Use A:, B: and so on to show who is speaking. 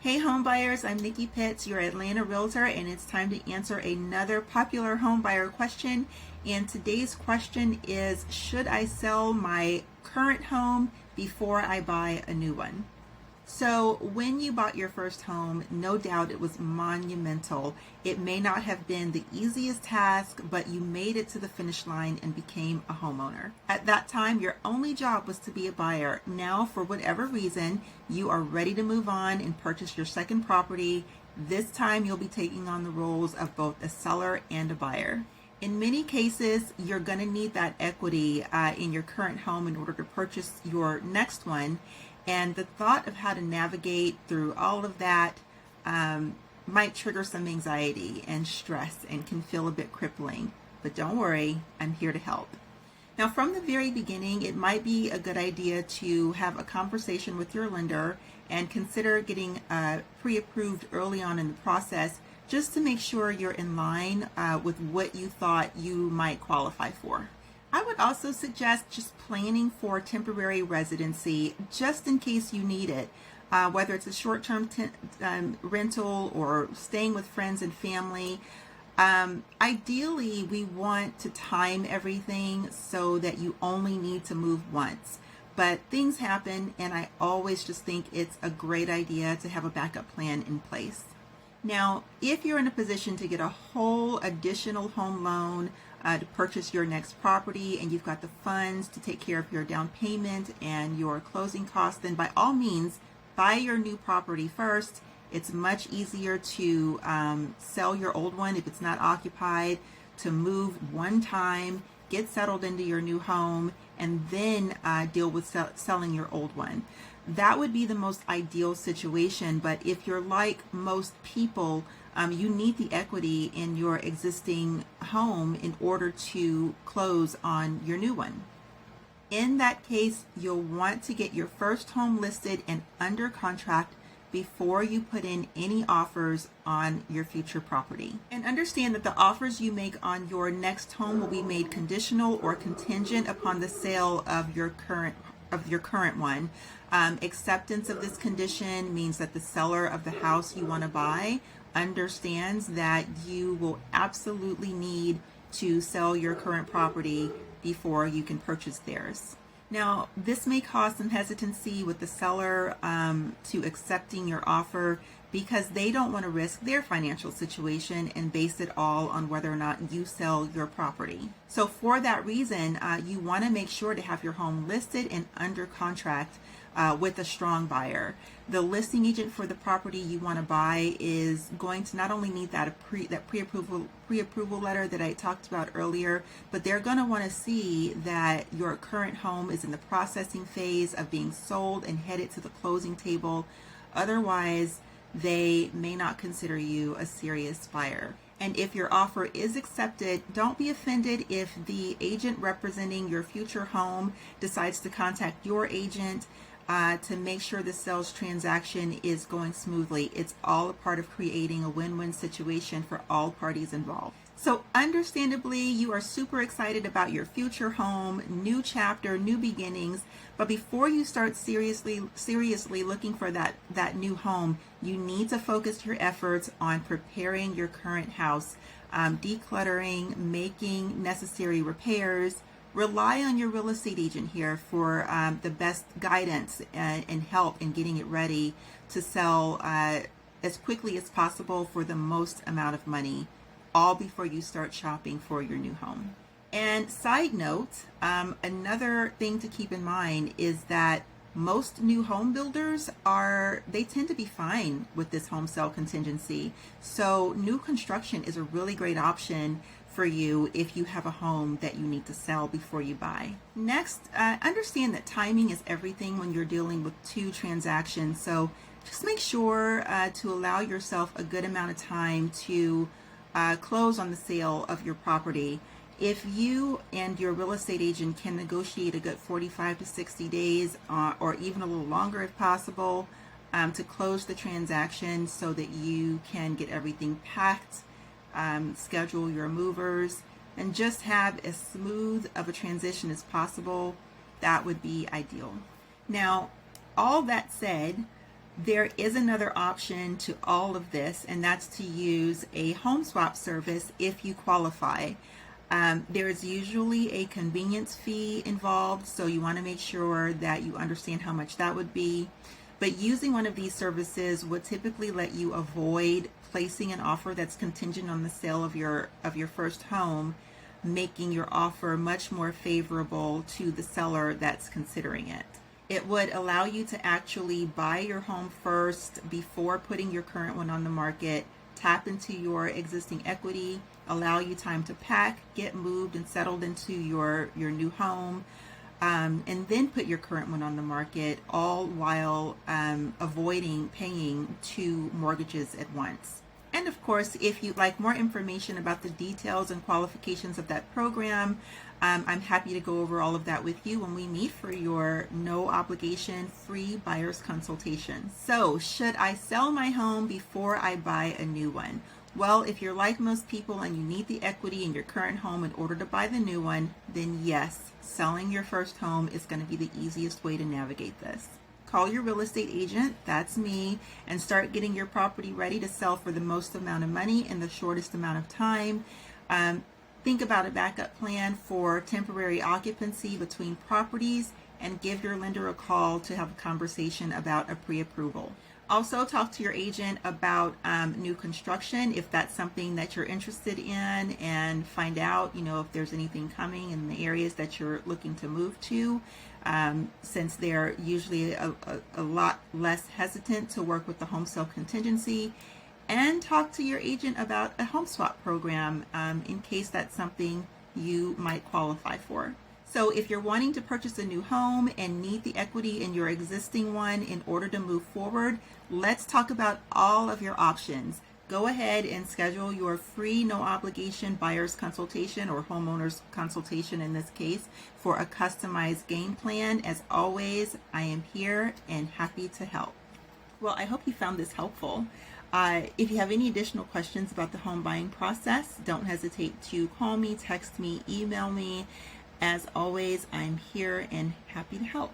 A: Hey home buyers, I'm Nikki Pitts, your Atlanta realtor, and it's time to answer another popular home buyer question. And today's question is, should I sell my current home before I buy a new one? So when you bought your first home, no doubt it was monumental. It may not have been the easiest task, but you made it to the finish line and became a homeowner. At that time, your only job was to be a buyer. Now, for whatever reason, you are ready to move on and purchase your second property. This time, you'll be taking on the roles of both a seller and a buyer. In many cases, you're going to need that equity in your current home in order to purchase your next one. And the thought of how to navigate through all of that might trigger some anxiety and stress and can feel a bit crippling. But don't worry, I'm here to help. Now, from the very beginning, it might be a good idea to have a conversation with your lender and consider getting pre-approved early on in the process, just to make sure you're in line with what you thought you might qualify for. I would also suggest just planning for temporary residency just in case you need it, whether it's a short-term rental or staying with friends and family. Ideally, we want to time everything so that you only need to move once. But things happen, and I always just think it's a great idea to have a backup plan in place. Now, if you're in a position to get a whole additional home loan to purchase your next property, and you've got the funds to take care of your down payment and your closing costs, then by all means, buy your new property first. It's much easier to sell your old one if it's not occupied, to move one time, get settled into your new home, and then deal with selling your old one. That would be the most ideal situation, but if you're like most people, you need the equity in your existing home in order to close on your new one. In that case, you'll want to get your first home listed and under contract before you put in any offers on your future property. And understand that the offers you make on your next home will be made conditional or contingent upon the sale of your current one. Acceptance of this condition means that the seller of the house you want to buy understands that you will absolutely need to sell your current property before you can purchase theirs. Now, this may cause some hesitancy with the seller to accepting your offer because they don't want to risk their financial situation and base it all on whether or not you sell your property. So for that reason, you want to make sure to have your home listed and under contract with a strong buyer. The listing agent for the property you want to buy is going to not only need that pre-approval letter that I talked about earlier, but they're going to want to see that your current home is in the processing phase of being sold and headed to the closing table. Otherwise, they may not consider you a serious buyer. And if your offer is accepted, don't be offended if the agent representing your future home decides to contact your agent to make sure the sales transaction is going smoothly. It's all a part of creating a win-win situation for all parties involved. So understandably, you are super excited about your future home, new chapter, new beginnings. But before you start seriously looking for that new home, you need to focus your efforts on preparing your current house, decluttering, making necessary repairs. Rely on your real estate agent here for the best guidance and help in getting it ready to sell as quickly as possible for the most amount of money, all before you start shopping for your new home. And side note, another thing to keep in mind is that most new home builders they tend to be fine with this home sale contingency. So new construction is a really great option for you if you have a home that you need to sell before you buy. Next, understand that timing is everything when you're dealing with two transactions. So just make sure to allow yourself a good amount of time to close on the sale of your property. If you and your real estate agent can negotiate a good 45 to 60 days or even a little longer if possible to close the transaction so that you can get everything packed, schedule your movers, and just have as smooth of a transition as possible, that would be ideal. Now, all that said, There is another option to all of this, and that's to use a home swap service if you qualify. There is usually a convenience fee involved, so you want to make sure that you understand how much that would be. But using one of these services would typically let you avoid placing an offer that's contingent on the sale of your first home, making your offer much more favorable to the seller that's considering it. It would allow you to actually buy your home first before putting your current one on the market, tap into your existing equity, allow you time to pack, get moved and settled into your new home, and then put your current one on the market, all while avoiding paying 2 mortgages at once. And of course, if you'd like more information about the details and qualifications of that program, I'm happy to go over all of that with you when we meet for your no obligation free buyer's consultation. So, should I sell my home before I buy a new one? Well, if you're like most people and you need the equity in your current home in order to buy the new one, then yes, selling your first home is going to be the easiest way to navigate this. Call your real estate agent, that's me, and start getting your property ready to sell for the most amount of money in the shortest amount of time. Think about a backup plan for temporary occupancy between properties, and give your lender a call to have a conversation about a pre-approval. Also, talk to your agent about new construction if that's something that you're interested in, and find out, if there's anything coming in the areas that you're looking to move to, since they're usually a lot less hesitant to work with the home sale contingency. And talk to your agent about a home swap program in case that's something you might qualify for. So if you're wanting to purchase a new home and need the equity in your existing one in order to move forward, let's talk about all of your options. Go ahead and schedule your free no obligation buyer's consultation, or homeowner's consultation in this case, for a customized game plan. As always, I am here and happy to help. Well, I hope you found this helpful. If you have any additional questions about the home buying process, don't hesitate to call me, text me, email me. As always, I'm here and happy to help.